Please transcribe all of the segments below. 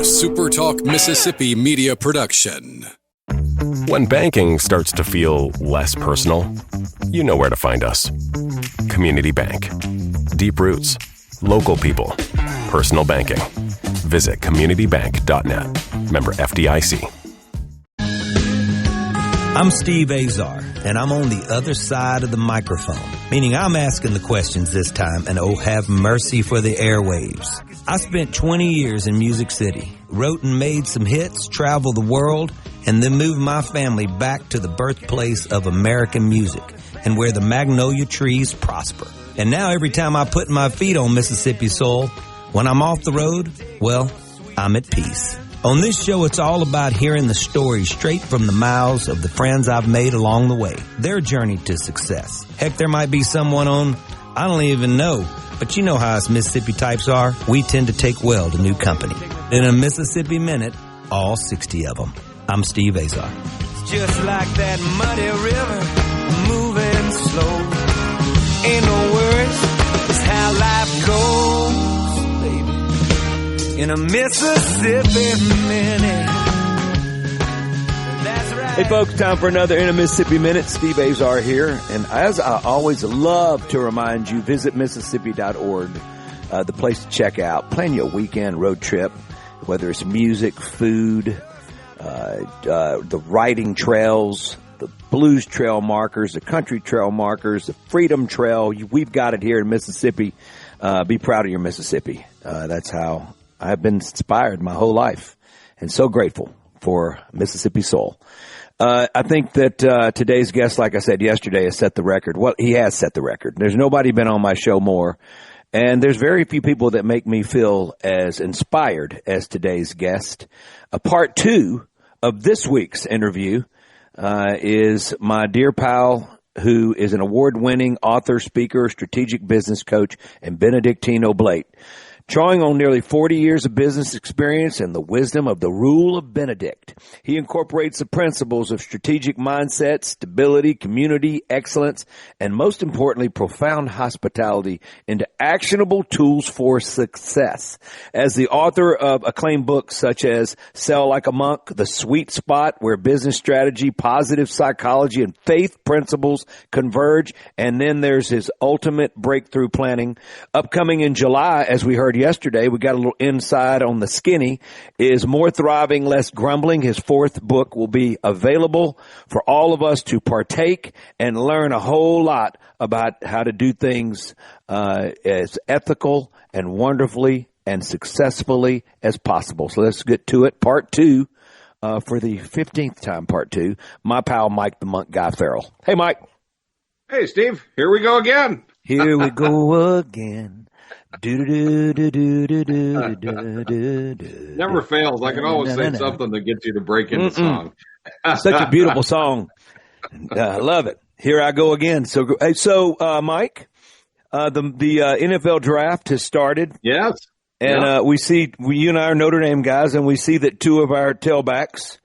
SuperTalk Mississippi Media production. When banking starts to feel less personal, you know where to find us. Community Bank. Deep roots, local people, personal banking. Visit communitybank.net. Member FDIC. I'm Steve Azar, and I'm on the other side of the microphone, meaning I'm asking the questions this time, and oh, have mercy for the airwaves. I spent 20 years in Music City, wrote and made some hits, traveled the world, and then moved my family back to the birthplace of American music and where the magnolia trees prosper. And now every time I put my feet on Mississippi soil, when I'm off the road, well, I'm at peace. On this show, it's all about hearing the stories straight from the mouths of the friends I've made along the way, their journey to success. Heck, there might be someone on, I don't even know, but you know how us Mississippi types are. We tend to take well to new company. In a Mississippi Minute, all 60 of them. I'm Steve Azar. It's just like that muddy river, moving slow. Ain't no worries, it's how life goes, baby. In a Mississippi Minute. That's right. Hey folks, time for another In a Mississippi Minute. Steve Azar here. And as I always love to remind you, visit Mississippi.org, the place to check out. Plan your weekend road trip, whether it's music, food, the riding trails, the blues trail markers, the country trail markers, the freedom trail. We've got it here in Mississippi. Be proud of your Mississippi. That's how I've been inspired my whole life, and so grateful for Mississippi soul. I think that today's guest, like I said yesterday, has set the record. Well, he has set the record. There's nobody been on my show more, and there's very few people that make me feel as inspired as today's guest. Part two of this week's interview is my dear pal, who is an award-winning author, speaker, strategic business coach, and Benedictine Oblate. Drawing on nearly 40 years of business experience and the wisdom of the Rule of Benedict, he incorporates the principles of strategic mindset, stability, community, excellence, and most importantly, profound hospitality into actionable tools for success. As the author of acclaimed books such as Sell Like a Monk, The Sweet Spot, Where Business Strategy, Positive Psychology, and Faith Principles Converge, and then there's his Ultimate Breakthrough Planning. Upcoming in July, as we heard yesterday, we got a little insight on the skinny, is More Thriving, Less Grumbling. His fourth book will be available for all of us to partake and learn a whole lot about how to do things as ethical and wonderfully and successfully as possible. So let's get to it. Part two, for the 15th time, part two, my pal Mike the Monk Guy Farrell. Hey, Mike. Hey, Steve. Here we go again. Here we go again. Never fails. I can always say something that gets you to break into song. Such a beautiful song. I love it. Here I go again. So, Mike, the NFL draft has started. Yes. And you and I are Notre Dame guys, and we see that two of our tailbacks,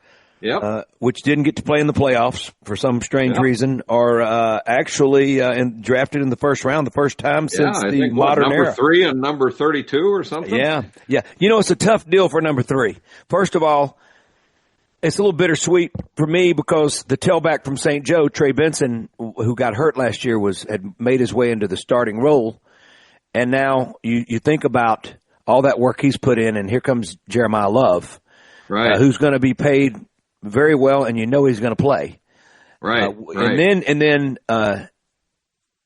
which didn't get to play in the playoffs for some strange reason, are actually drafted in the first round, the first time since the modern era. Number 3 and number 32 or something? Yeah. You know, it's a tough deal for number 3. First of all, it's a little bittersweet for me because the tailback from St. Joe, Trey Benson, who got hurt last year, had made his way into the starting role. And now you think about all that work he's put in, and here comes Jeremiah Love, who's going to be paid very well, and you know he's going to play. Right. And then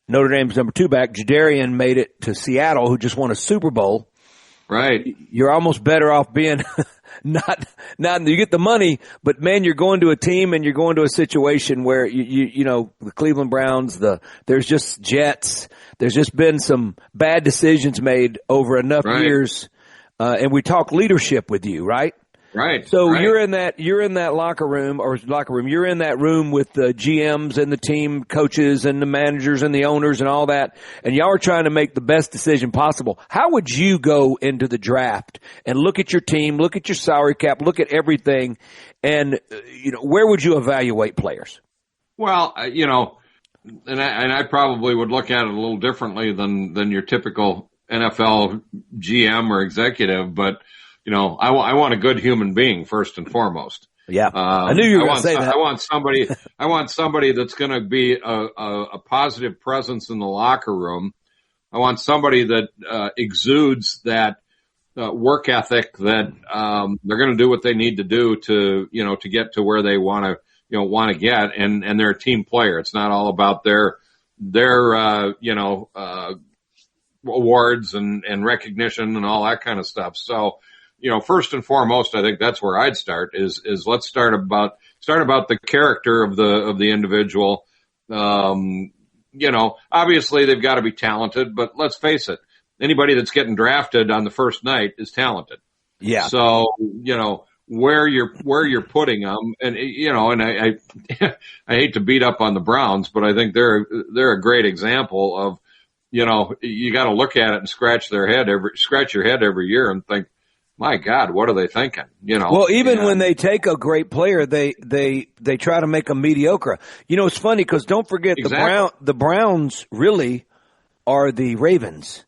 Notre Dame's number 2 back, Jadarian, made it to Seattle, who just won a Super Bowl. Right. You're almost better off being not you get the money, but man, you're going to a team and you're going to a situation where you know, the Cleveland Browns, there's just Jets. There's just been some bad decisions made over enough years. And we talk leadership with you, right? Right. So you're in that locker room, you're in that room with the GMs and the team coaches and the managers and the owners and all that, and y'all are trying to make the best decision possible. How would you go into the draft and look at your team, look at your salary cap, look at everything, and where would you evaluate players? Well, and I probably would look at it a little differently than your typical NFL GM or executive, but I want a good human being first and foremost. Yeah, I knew you were going to say that. I want somebody that's going to be a positive presence in the locker room. I want somebody that exudes that work ethic, that they're going to do what they need to do to get to where they want to get, and they're a team player. It's not all about their awards and recognition and all that kind of stuff. So, first and foremost, I think that's where I'd start is let's start about the character of the individual. Obviously they've got to be talented, but let's face it, anybody that's getting drafted on the first night is talented. Yeah. So, where you're putting them, and I hate to beat up on the Browns, but I think they're a great example of, you got to look at it and scratch your head every year and think, my God, what are they thinking? Well, even when they take a great player, they try to make them mediocre. It's funny because don't forget the Browns really are the Ravens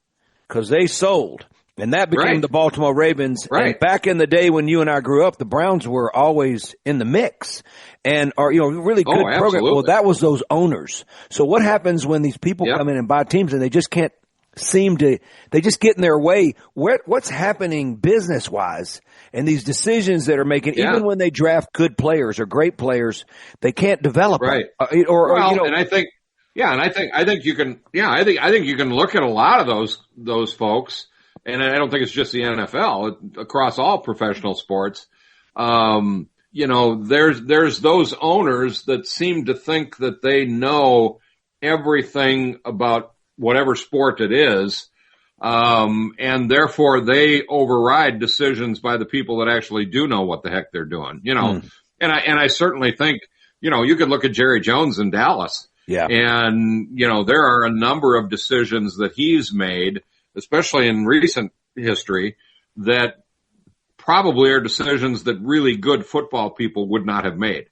because they sold. And that became the Baltimore Ravens. Right. And back in the day when you and I grew up, the Browns were always in the mix and are, really good program. Well, that was those owners. So what happens when these people come in and buy teams and they just can't they just get in their way? What's happening business wise and these decisions that are making, even when they draft good players or great players, they can't develop right. them. And I think you can look at a lot of those folks. And I don't think it's just the NFL, across all professional sports. There's those owners that seem to think that they know everything about whatever sport it is. And therefore they override decisions by the people that actually do know what the heck they're doing, And I certainly think, you could look at Jerry Jones in Dallas. Yeah. And, there are a number of decisions that he's made, especially in recent history, that probably are decisions that really good football people would not have made.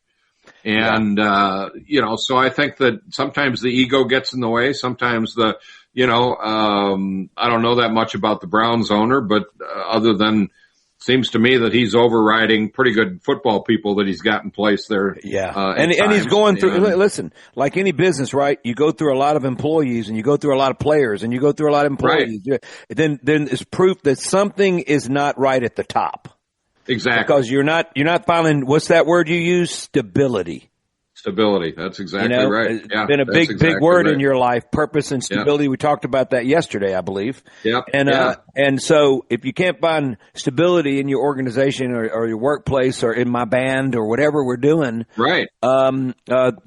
And, so I think that sometimes the ego gets in the way. Sometimes I don't know that much about the Browns owner, but other than seems to me that he's overriding pretty good football people that he's got in place there. Yeah. And he's going through, listen, like any business, right? You go through a lot of employees and you go through a lot of players and you go through a lot of employees. Right. Then it's proof that something is not right at the top. Exactly. Because you're not finding, what's that word you use? Stability. Stability. That's exactly right. It's been a big word in your life, purpose and stability. Yep. We talked about that yesterday, I believe. Yep. And so if you can't find stability in your organization or your workplace or in my band or whatever we're doing, right.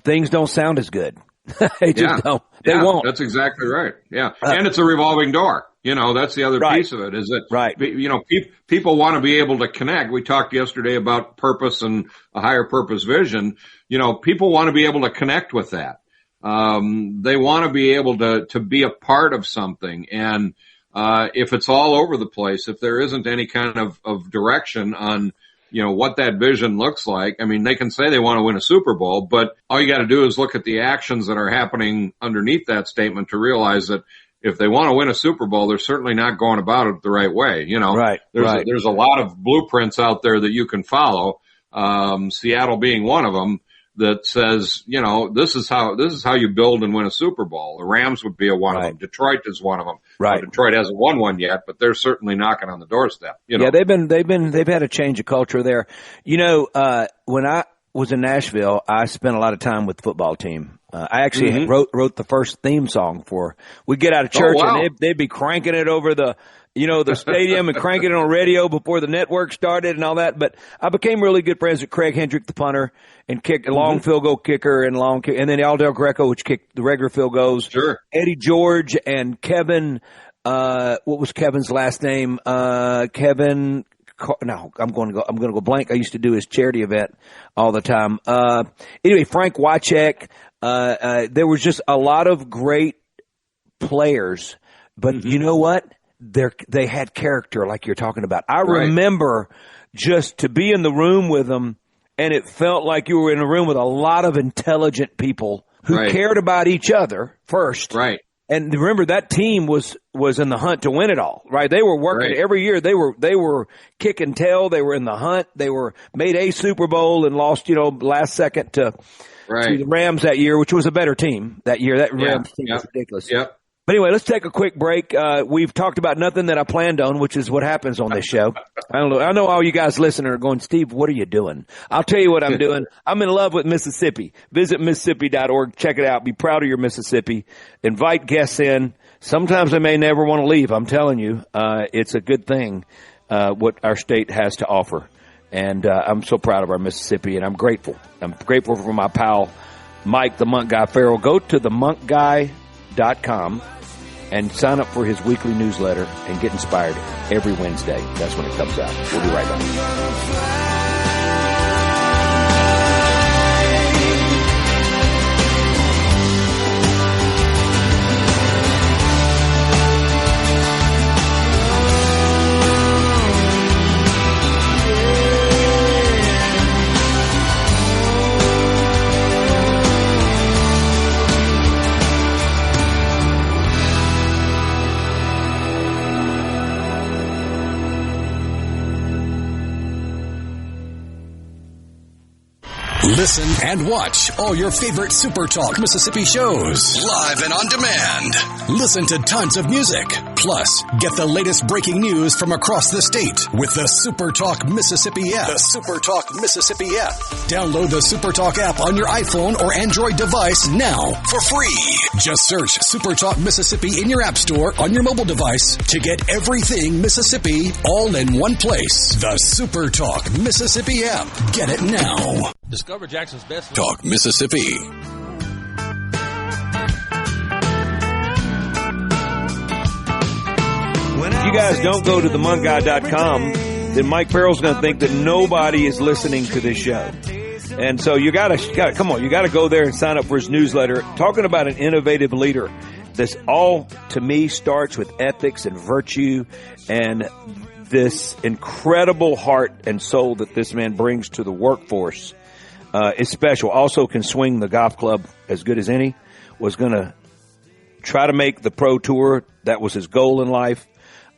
Things don't sound as good. They just don't. They won't. That's exactly right. Yeah. And it's a revolving door. That's the other piece of it is that, people want to be able to connect. We talked yesterday about purpose and a higher purpose vision. People want to be able to connect with that. They want to be able to be a part of something. And, if it's all over the place, if there isn't any kind of direction on, what that vision looks like. I mean, they can say they want to win a Super Bowl, but all you got to do is look at the actions that are happening underneath that statement to realize that if they want to win a Super Bowl, they're certainly not going about it the right way. Right. There's a lot of blueprints out there that you can follow. Seattle being one of them that says, this is how you build and win a Super Bowl. The Rams would be one of them. Detroit is one of them. Right. Detroit hasn't won one yet, but they're certainly knocking on the doorstep. Yeah, they've had a change of culture there. When I was in Nashville, I spent a lot of time with the football team. I actually wrote the first theme song we'd get out of church and they'd be cranking it over the stadium and cranking it on radio before the network started and all that. But I became really good friends with Craig Hendrick, the punter, and kicked a long field goal kicker and and then Aldell Greco, which kicked the regular field goals. Sure. Eddie George and Kevin, what was Kevin's last name? Kevin. No, I'm going to go blank. I used to do his charity event all the time. Anyway, Frank Wycheck. There was just a lot of great players, but you know what? They had character, like you're talking about. I remember just to be in the room with them, and it felt like you were in a room with a lot of intelligent people who cared about each other first. Right. And remember, that team was in the hunt to win it all, right? They were working every year. They were kicking tail. They were in the hunt. They made a Super Bowl and lost, last second to the Rams that year, which was a better team that year. That Rams team was ridiculous. Yep. But anyway, let's take a quick break. We've talked about nothing that I planned on, which is what happens on this show. I know all you guys listening are going, Steve, what are you doing? I'll tell you what I'm doing. I'm in love with Mississippi. Visit Mississippi.org. Check it out. Be proud of your Mississippi. Invite guests in. Sometimes they may never want to leave. I'm telling you, it's a good thing, what our state has to offer. And I'm so proud of our Mississippi, and I'm grateful. I'm grateful for my pal, Mike, the Monk Guy Farrell. Go to themonkguy.com and sign up for his weekly newsletter and get inspired every Wednesday. That's when it comes out. We'll be right back. Listen and watch all your favorite SuperTalk Mississippi shows live and on demand. Listen to tons of music. Plus, get the latest breaking news from across the state with the SuperTalk Mississippi app. The SuperTalk Mississippi app. Download the SuperTalk app on your iPhone or Android device now for free. Just search SuperTalk Mississippi in your app store on your mobile device to get everything Mississippi all in one place. The SuperTalk Mississippi app. Get it now. Discover Jackson's best. Talk Mississippi. You guys don't go to themonkguy.com, then Mike Farrell's going to think that nobody is listening to this show. And so you got to come on, you got to go there and sign up for his newsletter. Talking about an innovative leader. This all, to me, starts with ethics and virtue and this incredible heart and soul that this man brings to the workforce. Is special. Also can swing the golf club as good as any. Was going to try to make the pro tour. That was his goal in life.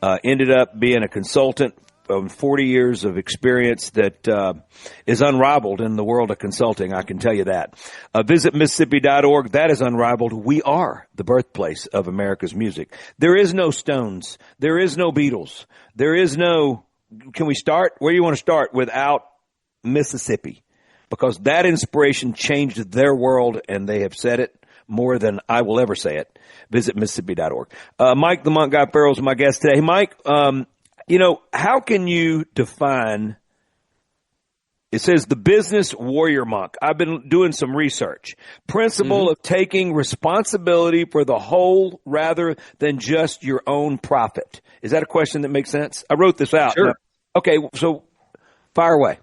Ended up being a consultant of 40 years of experience that is unrivaled in the world of consulting. I can tell you that. Visit Mississippi.org. That is unrivaled. We are the birthplace of America's music. There is no Stones. There is no Beatles. There is no, can we start? Where do you want to start without Mississippi? Because that inspiration changed their world, and they have said it more than I will ever say it. Visit Mississippi.org. Mike, the Monk Guy Farrell, is my guest today. Mike, how can you define, it says the business warrior monk. I've been doing some research. Principle of taking responsibility for the whole rather than just your own profit. Is that a question that makes sense? I wrote this out. Sure. Okay, so fire away.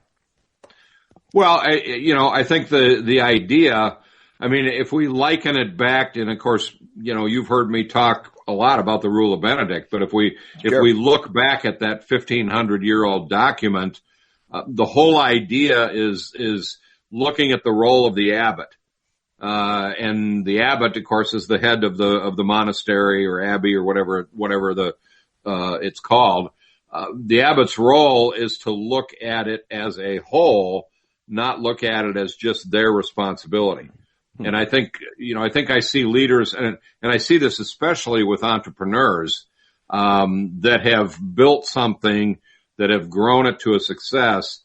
Well, I think the idea, I mean, if we liken it back, and of course, you've heard me talk a lot about the Rule of Benedict, but if we look back at that 1,500-year-old document, the whole idea is looking at the role of the abbot. And the abbot, of course, is the head of the monastery or abbey or whatever it's called. The abbot's role is to look at it as a whole, not look at it as just their responsibility. And I think I see leaders, and I see this especially with entrepreneurs, that have built something, that have grown it to a success,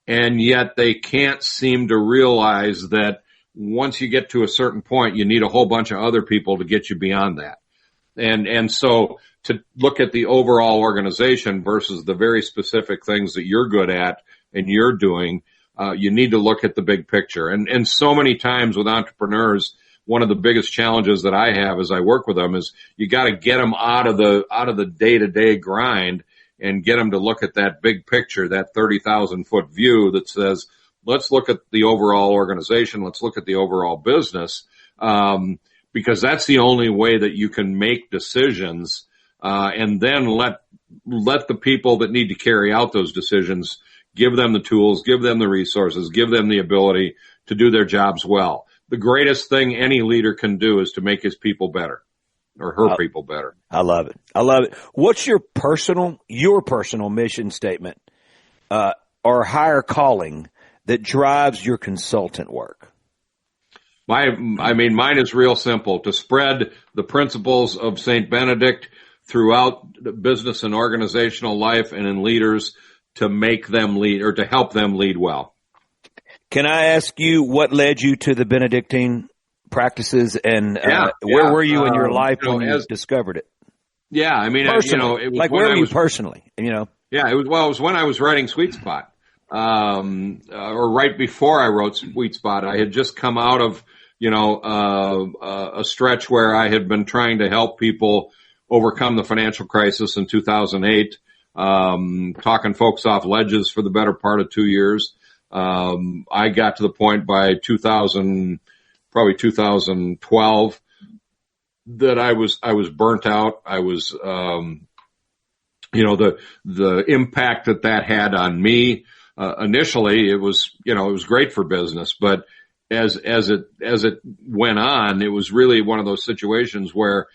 and yet they can't seem to realize that once you get to a certain point, you need a whole bunch of other people to get you beyond that. And so to look at the overall organization versus the very specific things that you're good at and you're doing, you need to look at the big picture. And so many times with entrepreneurs, one of the biggest challenges that I have as I work with them is you got to get them out of the day-to-day grind and get them to look at that big picture, that 30,000-foot view that says, let's look at the overall organization. Let's look at the overall business. Because that's the only way that you can make decisions, and then let the people that need to carry out those decisions, give them the tools, give them the resources, give them the ability to do their jobs well. The greatest thing any leader can do is to make his people better. or her people better. I love it. I love it. What's your personal mission statement, or higher calling that drives your consultant work? Mine is real simple: to spread the principles of St. Benedict throughout business and organizational life and in leaders, to make them lead, or to help them lead well. Can I ask you what led you to the Benedictine practices, and where were you in your life when you discovered it? Yeah, I mean, personally, it was like where were you personally? Yeah, it was when I was writing Sweet Spot, or right before I wrote Sweet Spot. I had just come out of a stretch where I had been trying to help people overcome the financial crisis in 2008, talking folks off ledges for the better part of 2 years. I got to the point by 2012, that I was burnt out. I was, the impact that had on me. Initially, it was great for business, but as it went on, it was really one of those situations where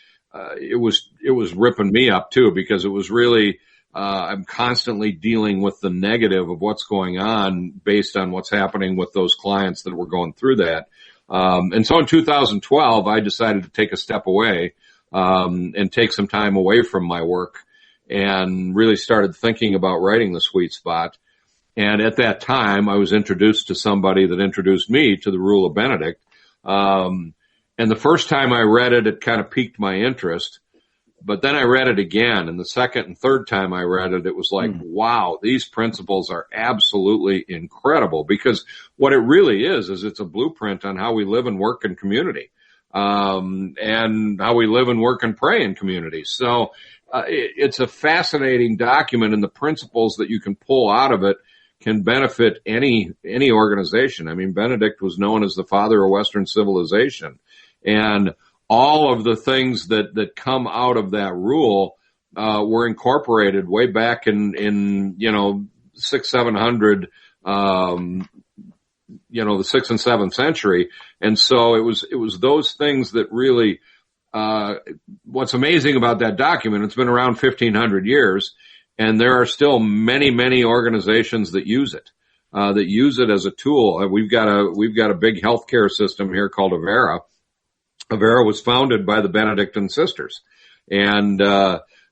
it was ripping me up too, because it was really, I'm constantly dealing with the negative of what's going on based on what's happening with those clients that were going through that. And so in 2012, I decided to take a step away, and take some time away from my work, and really started thinking about writing the Sweet Spot. And at that time, I was introduced to somebody that introduced me to the Rule of Benedict. And the first time I read it, it kind of piqued my interest. But then I read it again, and the second and third time I read it, it was like, wow, these principles are absolutely incredible, because what it really is it's a blueprint on how we live and work in community, and how we live and work and pray in community. So it's a fascinating document, and the principles that you can pull out of it can benefit any organization. I mean, Benedict was known as the father of Western civilization, and all of the things that come out of that rule were incorporated way back in 600-700, the 6th and 7th century. And so it was those things that really, what's amazing about that document, it's been around 1,500 years, and there are still many, many organizations that use it as a tool. We've got a big healthcare system here called Azar. Azar was founded by the Benedictine sisters, and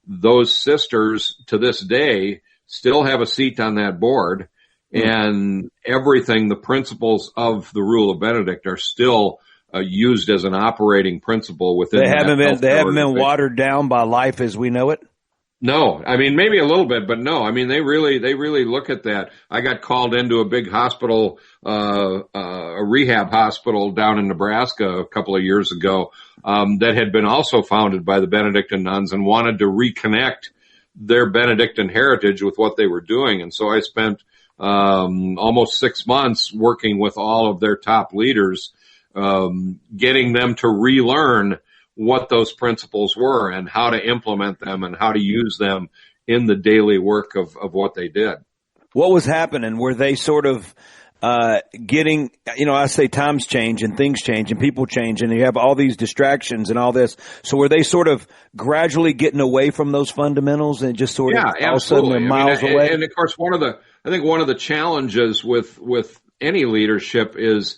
those sisters to this day still have a seat on that board, and everything, the principles of the Rule of Benedict are still used as an operating principle within. They haven't been watered down by life as we know it. No, I mean, maybe a little bit, but no, I mean, they really look at that. I got called into a big hospital, a rehab hospital down in Nebraska a couple of years ago, that had been also founded by the Benedictine nuns and wanted to reconnect their Benedictine heritage with what they were doing. And so I spent, almost 6 months working with all of their top leaders, getting them to relearn what those principles were and how to implement them and how to use them in the daily work of what they did. What was happening? Were they sort of getting, I say times change and things change and people change and you have all these distractions and all this. So were they sort of gradually getting away from those fundamentals and just sort of all of a sudden they're miles away? And of course, one of the challenges with any leadership is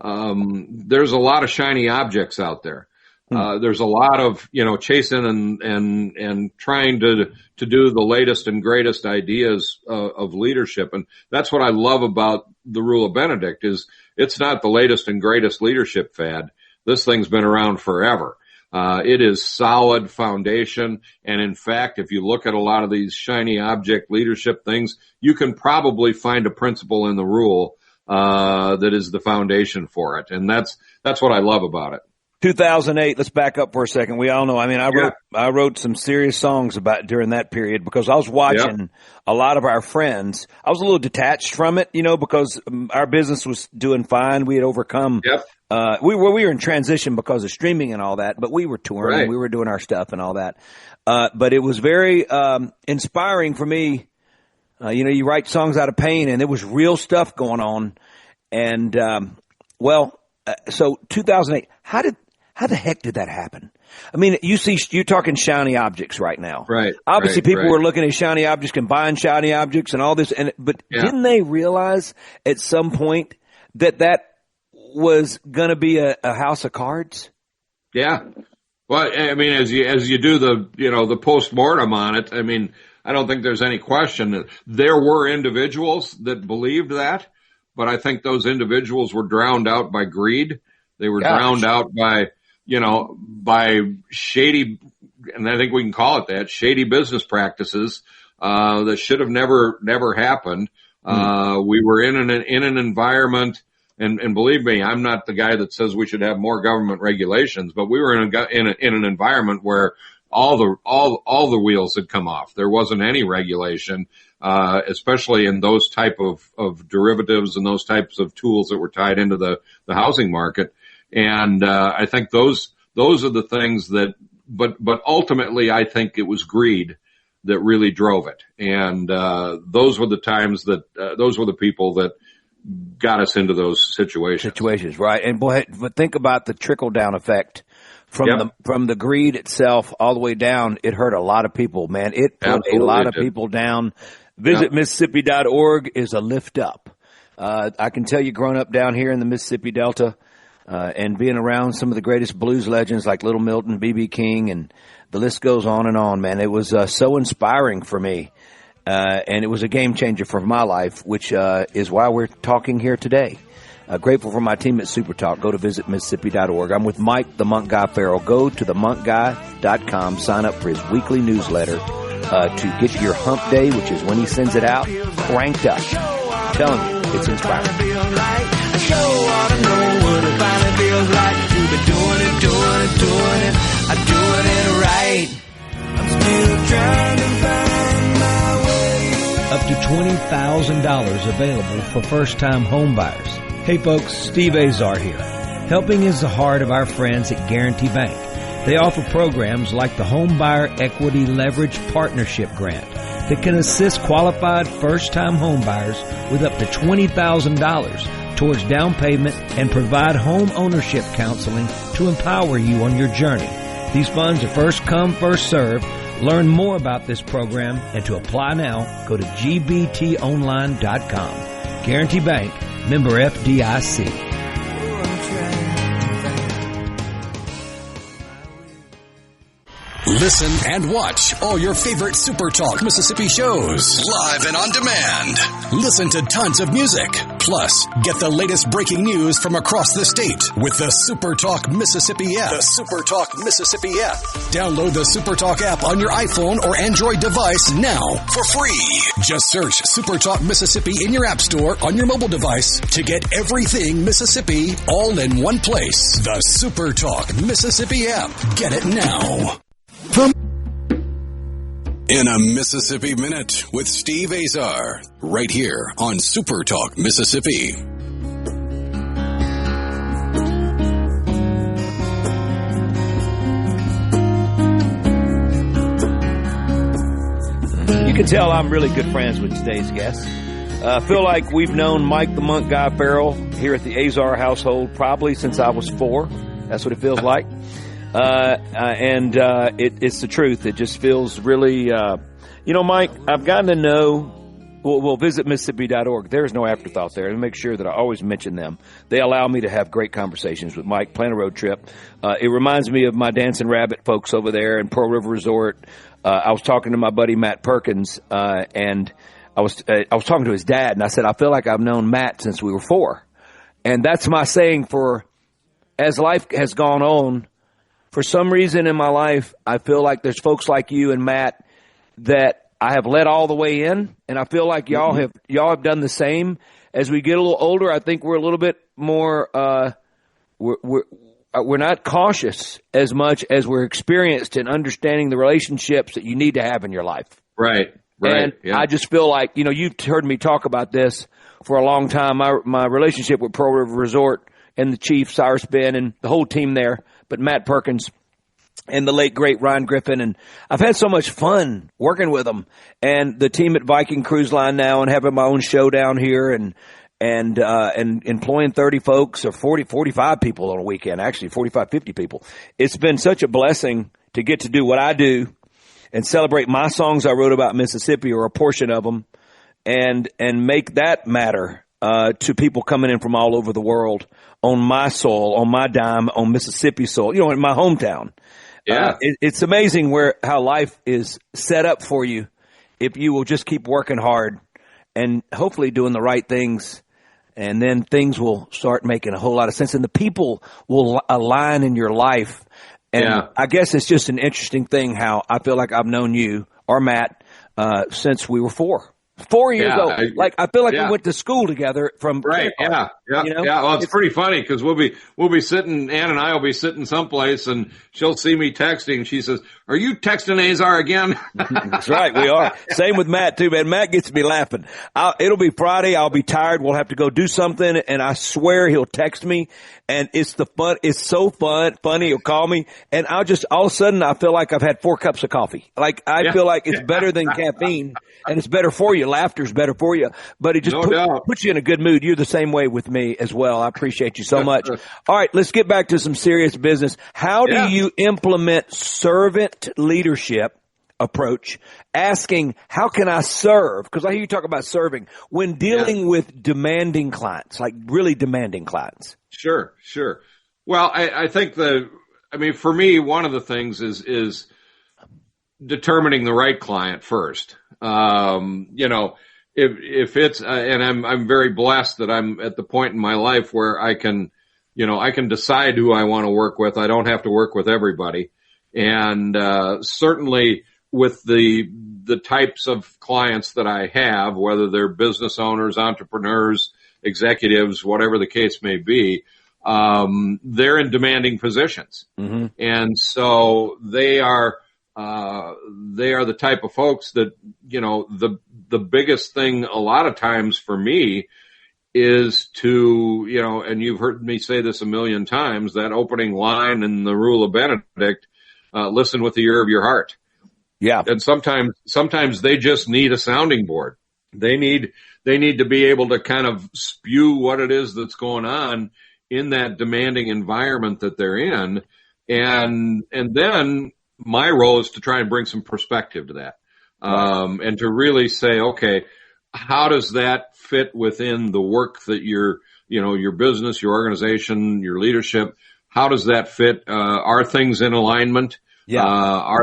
there's a lot of shiny objects out there. There's a lot of, chasing and trying to do the latest and greatest ideas of leadership. And that's what I love about the Rule of Benedict is it's not the latest and greatest leadership fad. This thing's been around forever. It is solid foundation. And in fact, if you look at a lot of these shiny object leadership things, you can probably find a principle in the rule, that is the foundation for it. And that's what I love about it. 2008, let's back up for a second. We all know, I wrote some serious songs about during that period because I was watching a lot of our friends. I was a little detached from it, because our business was doing fine. We had overcome, we were in transition because of streaming and all that, but we were touring and we were doing our stuff and all that. But it was very, inspiring for me. You write songs out of pain and there was real stuff going on. And, so 2008, how the heck did that happen? I mean, you're talking shiny objects right now. Right. Obviously, people were looking at shiny objects and buying shiny objects and all this. But didn't they realize at some point that was going to be a house of cards? Yeah. Well, I mean, as you do the postmortem on it, I mean, I don't think there's any question that there were individuals that believed that, but I think those individuals were drowned out by greed. They were drowned out by shady, and I think we can call it that, shady business practices that should have never happened. We were in an environment, and believe me, I'm not the guy that says we should have more government regulations, but we were in an environment where all the wheels had come off. There wasn't any regulation, especially in those type of derivatives and those types of tools that were tied into the housing market. And I think those are the things that, but ultimately I think it was greed that really drove it. And those were the times that those were the people that got us into those situations. Right. And boy, but think about the trickle down effect from the greed itself all the way down. It hurt a lot of people, man. It put a lot of people down. Visit Mississippi.org is a lift up. I can tell you, growing up down here in the Mississippi Delta, and being around some of the greatest blues legends like Little Milton, B.B. King, and the list goes on, man. It was so inspiring for me. And it was a game changer for my life, which is why we're talking here today. Grateful for my team at SuperTalk. Go to visit Mississippi.org. I'm with Mike the Monk Guy Farrell. Go to themonkguy.com. Sign up for his weekly newsletter to get your hump day, which is when he sends it out, cranked up. I'm telling you, it's inspiring. I sure want to know what it finally feels like to be doing it. I'm doing it right. I'm still trying to find my way. Up to $20,000 available for first-time home buyers. Hey folks, Steve Azar here. Helping is the heart of our friends at Guarantee Bank. They offer programs like the Home Buyer Equity Leverage Partnership Grant that can assist qualified first-time home buyers with up to $20,000 towards down payment and provide home ownership counseling to empower you on your journey. These funds are first come, first served. Learn more about this program and to apply now, go to gbtonline.com. Guarantee Bank, member FDIC. Listen and watch all your favorite SuperTalk Mississippi shows live and on demand. Listen to tons of music. Plus, get the latest breaking news from across the state with the SuperTalk Mississippi app. The SuperTalk Mississippi app. Download the SuperTalk app on your iPhone or Android device now for free. Just search SuperTalk Mississippi in your app store on your mobile device to get everything Mississippi all in one place. The SuperTalk Mississippi app. Get it now. In a Mississippi Minute with Steve Azar, right here on SuperTalk Mississippi. You can tell I'm really good friends with today's guest. I feel like we've known Mike the Monk Guy Farrell here at the Azar household probably since I was 4. That's what it feels like. It's the truth. It just feels really, Mike, I've gotten to know, we'll visit Mississippi.org. There's no afterthought there. And make sure that I always mention them. They allow me to have great conversations with Mike, plan a road trip. It reminds me of my Dancing Rabbit folks over there in Pearl River Resort. I was talking to my buddy Matt Perkins, and I was talking to his dad, and I said, I feel like I've known Matt since we were 4. And that's my saying for, as life has gone on, for some reason in my life, I feel like there's folks like you and Matt that I have let all the way in, and I feel like y'all have done the same. As we get a little older, I think we're a little bit more we're not cautious as much as we're experienced in understanding the relationships that you need to have in your life. Right. And I just feel like, you've heard me talk about this for a long time. My relationship with Pearl River Resort and the chief, Cyrus Ben, and the whole team there, but Matt Perkins and the late, great Ryan Griffin. And I've had so much fun working with them and the team at Viking Cruise Line now and having my own show down here. And and employing 30 folks or 40, 45 people on a weekend, actually 45, 50 people. It's been such a blessing to get to do what I do and celebrate my songs I wrote about Mississippi, or a portion of them, and make that matter to people coming in from all over the world on my soil, on my dime, on Mississippi soil, in my hometown. Yeah. It's amazing how life is set up for you if you will just keep working hard and hopefully doing the right things, and then things will start making a whole lot of sense, and the people will align in your life. And I guess it's just an interesting thing how I feel like I've known you or Matt since we were 4 years old. I feel like we went to school together from right. Yeah. Well, it's pretty funny because we'll be sitting. Ann and I will be sitting someplace, and she'll see me texting. She says, "Are you texting Azar again?" That's right, we are. Same with Matt too, man. Matt gets me laughing. It'll be Friday. I'll be tired. We'll have to go do something, and I swear he'll text me, and it's so funny. He'll call me, and I'll just all of a sudden I feel like I've had 4 cups of coffee. Like I feel like it's better than caffeine, and it's better for you. Laughter's better for you, but it just puts you in a good mood. You're the same way with me as well. I appreciate you so much. All right, let's get back to some serious business. How do you implement servant leadership approach, asking, how can I serve? Because I hear you talk about serving when dealing with demanding clients, like really demanding clients. Sure. Well, I think for me, one of the things is determining the right client first. If it's, and I'm very blessed that I'm at the point in my life where I can decide who I want to work with. I don't have to work with everybody. And, certainly with the types of clients that I have, whether they're business owners, entrepreneurs, executives, whatever the case may be, they're in demanding positions. Mm-hmm. And so they are the type of folks that, the biggest thing a lot of times for me is to, and you've heard me say this a million times, that opening line in the Rule of Benedict, listen with the ear of your heart. Yeah. And sometimes they just need a sounding board. They need to be able to kind of spew what it is that's going on in that demanding environment that they're in. And then my role is to try and bring some perspective to that. And to really say, okay, how does that fit within the work that your business, your organization, your leadership, how does that fit? Are things in alignment? Yeah.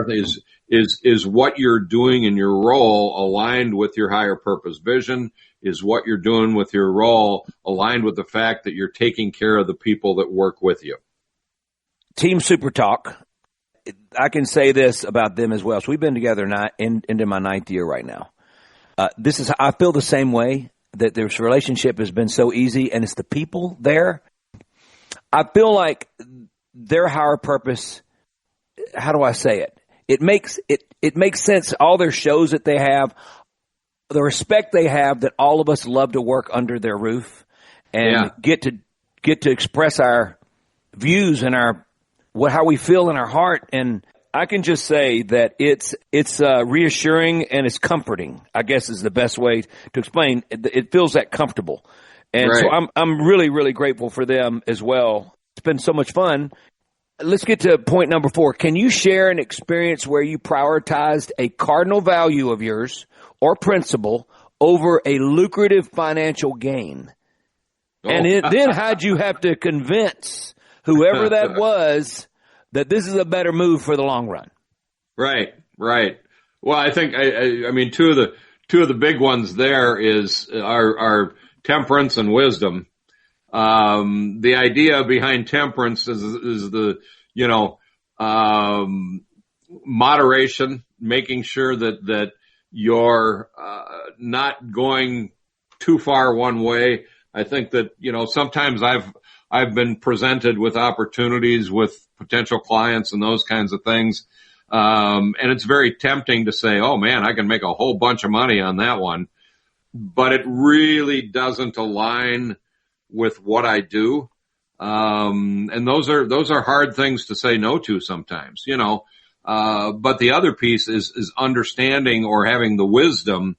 Is what you're doing in your role aligned with your higher purpose vision? Is what you're doing with your role aligned with the fact that you're taking care of the people that work with you? Team SuperTalk, I can say this about them as well. So we've been together into my 9th year right now. I feel the same way, that this relationship has been so easy, and it's the people there. I feel like their higher purpose, how do I say it? It makes sense. All their shows that they have, the respect they have, that all of us love to work under their roof and get to express our views and how we feel in our heart. And I can just say that it's reassuring and it's comforting, I guess is the best way to explain. It feels that comfortable. And so I'm really, really grateful for them as well. It's been so much fun. Let's get to point number 4. Can you share an experience where you prioritized a cardinal value of yours or principle over a lucrative financial gain? Oh. And then how'd you have to convince whoever that was that this is a better move for the long run? Right. Well, I think, I mean, two of the big ones there are temperance and wisdom. The idea behind temperance is the, moderation, making sure that you're, not going too far one way. I think that, sometimes I've been presented with opportunities with potential clients and those kinds of things. And it's very tempting to say, oh man, I can make a whole bunch of money on that one, but it really doesn't align with what I do. And those are hard things to say no to sometimes, but the other piece is understanding or having the wisdom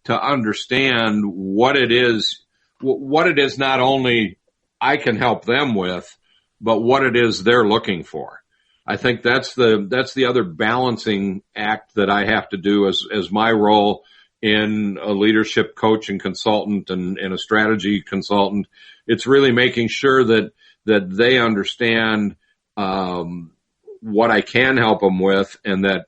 to understand what it is, what it is not only I can help them with, but what it is they're looking for. I think that's the other balancing act that I have to do as my role in a leadership coach and consultant and a strategy consultant. It's really making sure that they understand what I can help them with, and that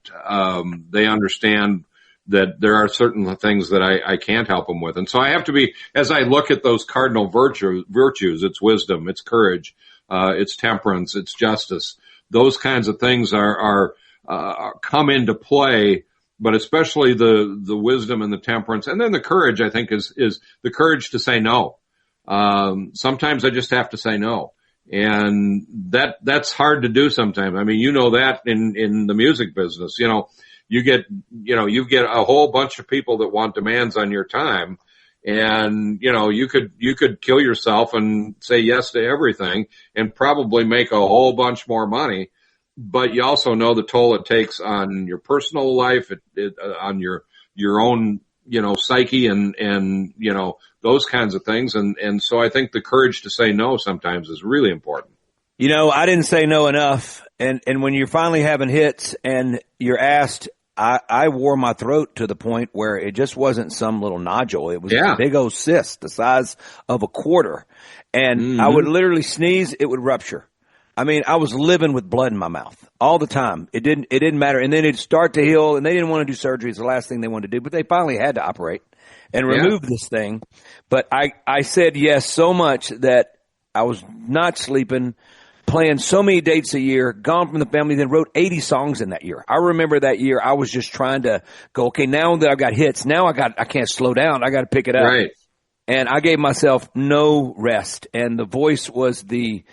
they understand that there are certain things that I can't help them with. And so I have to be, as I look at those cardinal virtues, it's wisdom, it's courage, it's temperance, it's justice. Those kinds of things are come into play, but especially the wisdom and the temperance, and then the courage, I think, is the courage to say no. Sometimes I just have to say no. And that's hard to do sometimes. I mean, you know that in the music business, you get a whole bunch of people that want demands on your time. And, you could kill yourself and say yes to everything and probably make a whole bunch more money. But you also know the toll it takes on your personal life, on your own, psyche and, those kinds of things. And so I think the courage to say no sometimes is really important. I didn't say no enough. And when you're finally having hits and you're asked, I wore my throat to the point where it just wasn't some little nodule. It was a big old cyst the size of a quarter. And I would literally sneeze, it would rupture. I mean, I was living with blood in my mouth all the time. It didn't matter. And then it'd start to heal, and they didn't want to do surgery. It's the last thing they wanted to do, but they finally had to operate and remove this thing. But I said yes so much that I was not sleeping, playing so many dates a year, gone from the family, then wrote 80 songs in that year. I remember that year I was just trying to go, okay, now that I've got hits, now I can't slow down. I got to pick it up. Right. And I gave myself no rest, and the voice was the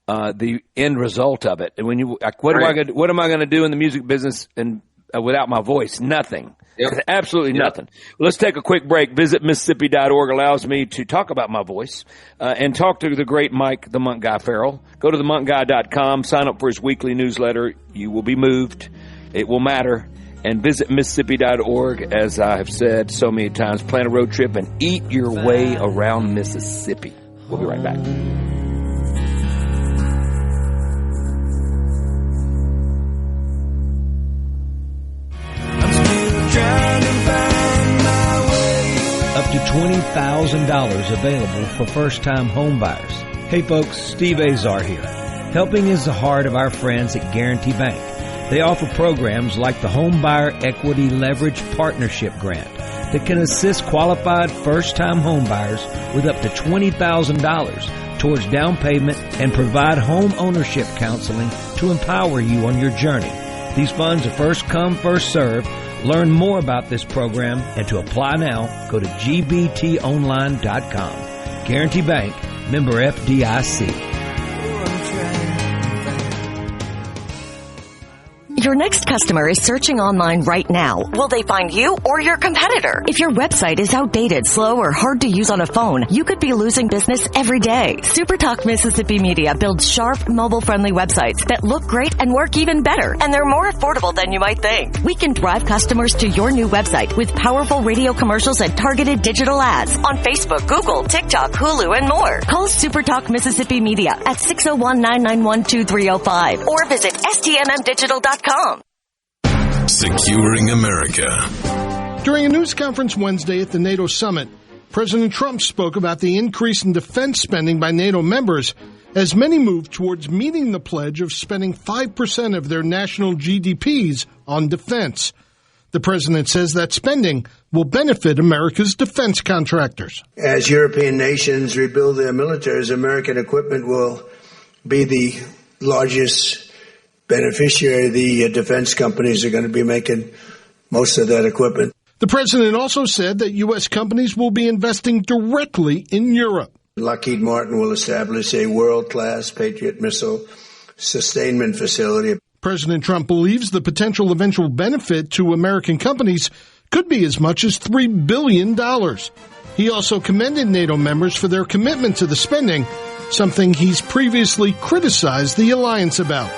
end result of it. And when what am I going to do in the music business and without my voice? Nothing. Yep. Absolutely nothing. Well, let's take a quick break. Visit Mississippi.org allows me to talk about my voice and talk to the great Mike, the Monk Guy Farrell. Go to themonkguy.com, sign up for his weekly newsletter. You will be moved. It will matter. And visit Mississippi.org, as I have said so many times. Plan a road trip and eat your way around Mississippi. We'll be right back. Up to $20,000 available for first-time home buyers. Hey folks, Steve Azar here. Helping is the heart of our friends at Guarantee Bank. They offer programs like the Home Buyer Equity Leverage Partnership Grant that can assist qualified first-time home buyers with up to $20,000 towards down payment and provide home ownership counseling to empower you on your journey. These funds are first come, first served. Learn more about this program and to apply now, go to gbtonline.com. Guarantee Bank, member FDIC. Your next customer is searching online right now. Will they find you or your competitor? If your website is outdated, slow, or hard to use on a phone, you could be losing business every day. SuperTalk Mississippi Media builds sharp, mobile-friendly websites that look great and work even better, and they're more affordable than you might think. We can drive customers to your new website with powerful radio commercials and targeted digital ads on Facebook, Google, TikTok, Hulu, and more. Call SuperTalk Mississippi Media at 601-991-2305 or visit stmmdigital.com. Securing America. During a news conference Wednesday at the NATO summit, President Trump spoke about the increase in defense spending by NATO members as many move towards meeting the pledge of spending 5% of their national GDPs on defense. The president says that spending will benefit America's defense contractors. As European nations rebuild their militaries, American equipment will be the largest beneficiary. The defense companies are going to be making most of that equipment. The president also said that U.S. companies will be investing directly in Europe. Lockheed Martin will establish a world-class Patriot missile sustainment facility. President Trump believes the potential eventual benefit to American companies could be as much as $3 billion. He also commended NATO members for their commitment to the spending, something he's previously criticized the alliance about.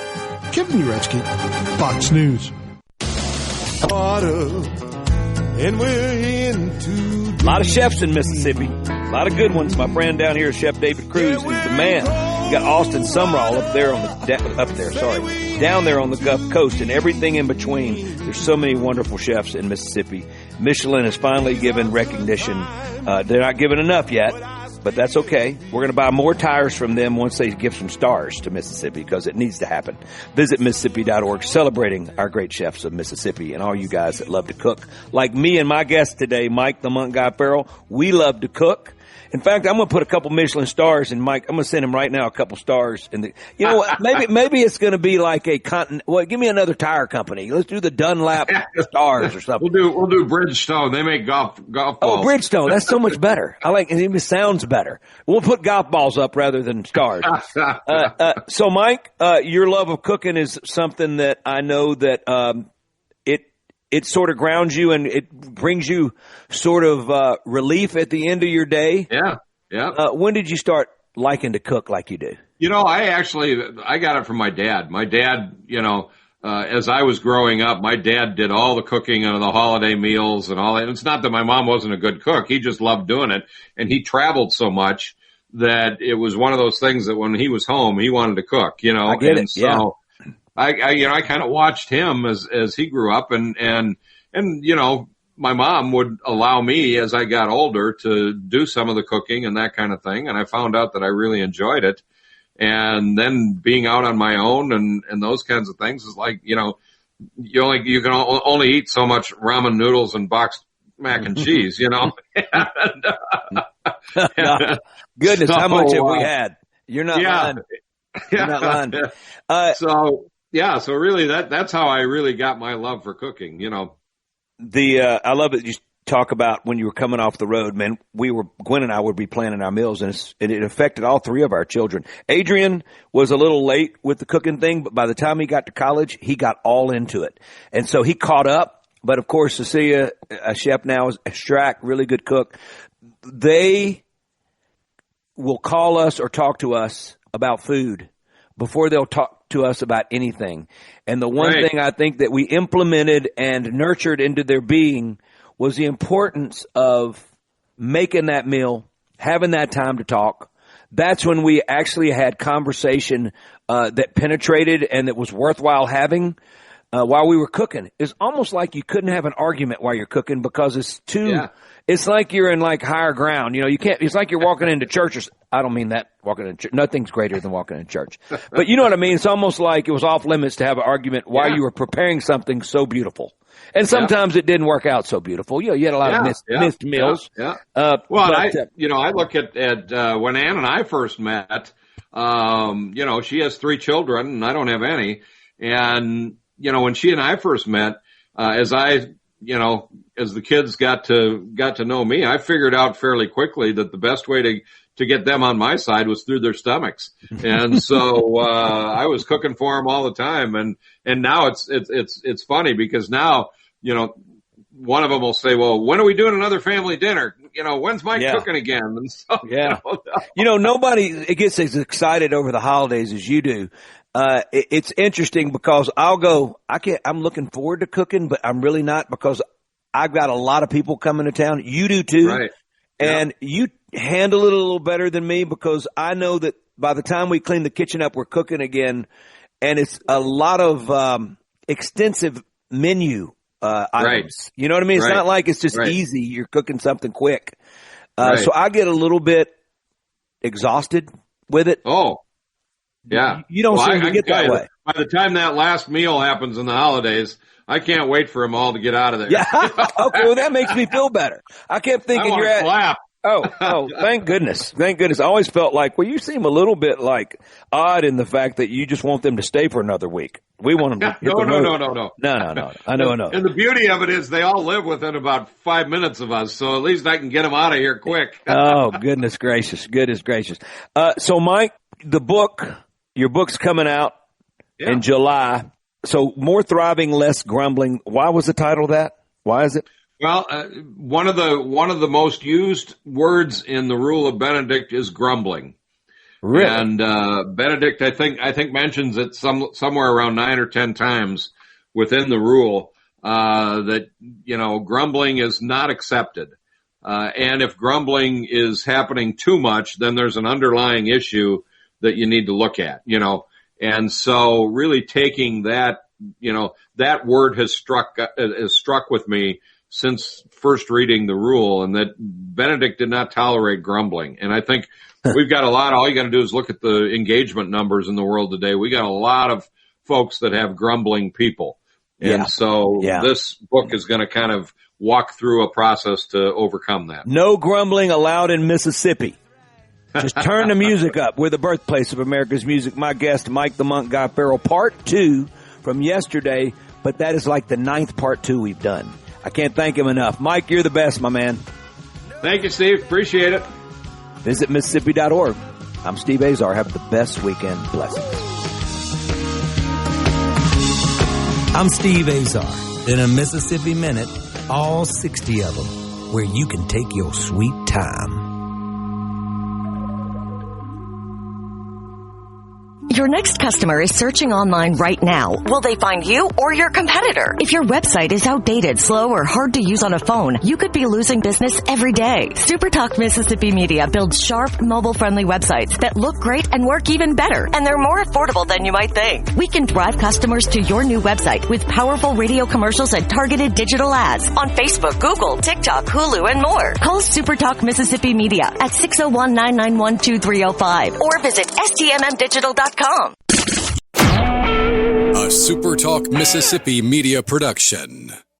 Kevin Uretsky, Fox News. A lot of chefs in Mississippi. A lot of good ones. My friend down here, Chef David Cruz, is the man. You got Austin Sumrall down there on the Gulf Coast, and everything in between. There's so many wonderful chefs in Mississippi. Michelin has finally given recognition. They're not giving enough yet, but that's okay. We're going to buy more tires from them once they give some stars to Mississippi, because it needs to happen. Visit Mississippi.org, celebrating our great chefs of Mississippi and all you guys that love to cook. Like me and my guest today, Mike the Monk Guy Farrell, we love to cook. In fact, I'm going to put a couple Michelin stars in Mike. I'm going to send him right now a couple stars. You know what? Maybe it's going to be like a continent. Well, give me another tire company. Let's do the Dunlap stars or something. We'll do Bridgestone. They make golf balls. Oh, Bridgestone. That's so much better. I like it. It even sounds better. We'll put golf balls up rather than stars. So Mike, your love of cooking is something that I know that, it sort of grounds you and it brings you sort of relief at the end of your day. Yeah, yeah. When did you start liking to cook like you do? You know, I got it from my dad. My dad, as I was growing up, my dad did all the cooking and the holiday meals and all that. It's not that my mom wasn't a good cook. He just loved doing it. And he traveled so much that it was one of those things that when he was home, he wanted to cook, I get it. So, yeah. I kind of watched him as he grew up and my mom would allow me as I got older to do some of the cooking and that kind of thing. And I found out that I really enjoyed it. And then being out on my own and those kinds of things is like, you can only eat so much ramen noodles and boxed mac and cheese, No. Goodness, how much have we had? You're not lying. You're not lying. So really that's how I really got my love for cooking, I love it. You talk about when you were coming off the road, man. Gwen and I would be planning our meals, and it affected all three of our children. Adrian was a little late with the cooking thing, but by the time he got to college, he got all into it. And so he caught up. But of course, Cecilia, a chef now, is a Strack, really good cook. They will call us or talk to us about food before they'll talk to us about anything. And the one thing I think that we implemented and nurtured into their being was the importance of making that meal, having that time to talk. That's when we actually had conversation that penetrated and that was worthwhile having while we were cooking. It's almost like you couldn't have an argument while you're cooking because it's too... Yeah. It's like you're in like higher ground. You can't, it's like you're walking into church. I don't mean that, walking into church. Nothing's greater than walking into church. But you know what I mean? It's almost like it was off limits to have an argument while you were preparing something so beautiful. And sometimes it didn't work out so beautiful. You had a lot of missed meals. Yeah. I look at when Ann and I first met, she has 3 children and I don't have any. And, when she and I first met, as the kids got to know me, I figured out fairly quickly that the best way to get them on my side was through their stomachs. And so, I was cooking for them all the time. And now it's funny because now, one of them will say, well, when are we doing another family dinner? When's Mike cooking again? And so, nobody gets as excited over the holidays as you do. It's interesting because I'm looking forward to cooking, but I'm really not because I've got a lot of people coming to town. You do too. Right. And you handle it a little better than me because I know that by the time we clean the kitchen up, we're cooking again. And it's a lot of, extensive menu, items. Right. You know what I mean? It's not like it's just easy. You're cooking something quick. So I get a little bit exhausted with it. Oh. Yeah. You don't seem to get that way. By the time that last meal happens in the holidays, I can't wait for them all to get out of there. Yeah. Okay. Well, that makes me feel better. I kept thinking you're at. Clap. Oh, thank goodness. Thank goodness. I always felt like, well, you seem a little bit like odd in the fact that you just want them to stay for another week. We want them to. No. No. I know. And the beauty of it is they all live within about 5 minutes of us. So at least I can get them out of here quick. Oh, goodness gracious. So Mike, your book's coming out in July. So More Thriving, Less Grumbling. Why was the title of that? Why is it? Well, one of the most used words in the Rule of Benedict is grumbling. Really? And Benedict, I think mentions it somewhere around 9 or 10 times within the rule that grumbling is not accepted. And if grumbling is happening too much, then there's an underlying issue that you need to look at, And so really taking that, that word has struck with me since first reading the rule, and that Benedict did not tolerate grumbling. And I think we've got all you got to do is look at the engagement numbers in the world today. We got a lot of folks that have grumbling people. And so this book is going to kind of walk through a process to overcome that. No grumbling allowed in Mississippi. Just turn the music up. We're the birthplace of America's music. My guest, Mike the Monk Guy Farrell, part 2 from yesterday, but that is like the 9th part 2 we've done. I can't thank him enough. Mike, you're the best, my man. Thank you, Steve. Appreciate it. Visit Mississippi.org. I'm Steve Azar. Have the best weekend. Blessings. I'm Steve Azar. In a Mississippi Minute, all 60 of them, where you can take your sweet time. Your next customer is searching online right now. Will they find you or your competitor? If your website is outdated, slow, or hard to use on a phone, you could be losing business every day. SuperTalk Mississippi Media builds sharp, mobile-friendly websites that look great and work even better, and they're more affordable than you might think. We can drive customers to your new website with powerful radio commercials and targeted digital ads on Facebook, Google, TikTok, Hulu, and more. Call SuperTalk Mississippi Media at 601-991-2305 or visit stmmdigital.com. A SuperTalk Mississippi Media production.